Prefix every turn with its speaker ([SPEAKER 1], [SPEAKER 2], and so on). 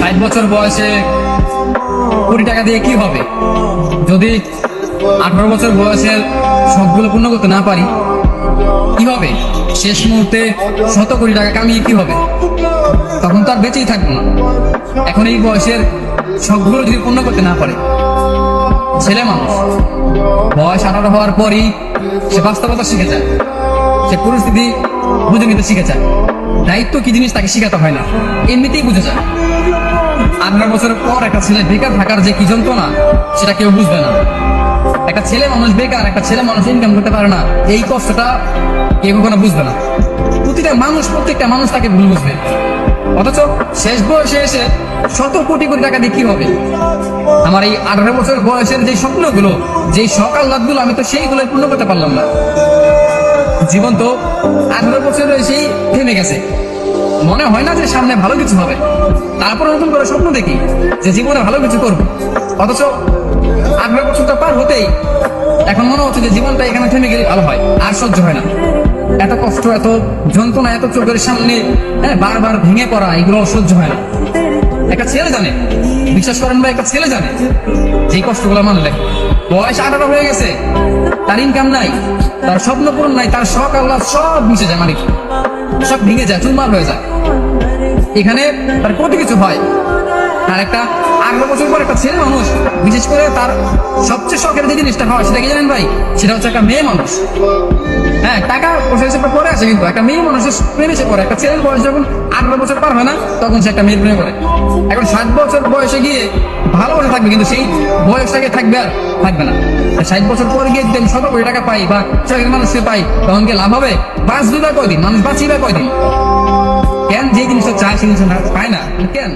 [SPEAKER 1] 60 বছর বয়সে কোটি টাকা দিয়ে কি হবে? যদি 18 বছর বয়সের সবগুলো পূর্ণ করতে না পারি কি হবে? শেষ মুহূর্তে শত কোটি টাকা কামিয়ে কি হবে? তখন তো আর বেঁচেই থাকবো না। এখন এই বয়সের সবগুলো যদি পূর্ণ করতে না পারে, ছেলে মানুষ বয়স 18 হওয়ার পরই সে বাস্তবতা শিখে যায়, সে পরিস্থিতি বুঝে নিতে শিখে যায়। দায়িত্ব কি জিনিস তাকে শিখাতে হয় না, এমনিতেই বুঝে যায়। 18 বছরের পর একটা ছেলে বেকার থাকার যে কি যন্ত্রণা সেটা কেউ বুঝবে না। একটা ছেলে মানুষ বেকার, একটা ছেলে মানুষ ইনকাম করতে পারে না, এই কষ্টটা কেউ কখনো বুঝবে না। প্রত্যেকটা মানুষ তাকে ভুল বুঝবে। অথচ শেষ বয়সে এসে শত কোটি কোটি টাকা দিয়ে কি হবে? আমার এই 18 বছর বয়সের যে স্বপ্নগুলো, যেই সকাল রাতগুলো, আমি তো সেইগুলো পূর্ণ করতে পারলাম না। জীবন তো 18 বছর এসেই থেমে গেছে। মনে হয় না যে সামনে ভালো কিছু হবে, তারপর নতুন করে স্বপ্ন দেখি যে জীবনে ভালো কিছু করবো। অথচ 18 বছরটা পার হতেই এখন মনে হচ্ছে যে জীবনটা এখানে থেমে গেলে ভালো হয়। আর সহ্য হয় না এত কষ্ট, এত যন্ত্রণা, এত চোখের সামনে বারবার ভেঙে পড়া, এগুলো সহ্য হয় না। একটা ছেলে জানে, বিশ্বাস করেন ভাই, একটা ছেলে জানে যে কষ্টগুলো মানলে বয়স 18 হয়ে গেছে, তার ইনকাম নাই, তার স্বপ্ন পূরণ নাই, তার শখ আল্লাহ সব মিশে যায়, মালিক সব ভেঙে যায়, চুরমার হয়ে যায়। এখানে তার কত কিছু হয়। আর একটা 18 বছর পর একটা ছেলে মানুষ, বিশেষ করে তার সবচেয়ে শখের যে জিনিসটা হয় সেটা কি জানেন ভাই? সেটা হচ্ছে একটা মেয়ে মানুষ। হ্যাঁ, টাকা পয়সা হিসেবে পরে আছে, কিন্তু একটা মেয়ে মানুষের প্রেমে সে পড়ে। একটা ছেলের বয়স যখন 18 বছর পার হয় না, তখন সে একটা মেয়ের প্রেমে পড়ে। এখন 60 বছর বয়সে গিয়ে ভালোবাসা থাকবে, কিন্তু সেই বয়সটাকে থাকবে আর থাকবে না। 60 বছর পরে গিয়ে যদি আমি শত কোটি টাকা পাই বা শখের মানুষকে পাই, তখন কি লাভ হবে? বাঁচবে বা কয়দিন? মানুষ বাঁচিবে কয়দিন? কেন যে জিনিসটা চায় সেই জিনিসটা পায় না, কেন?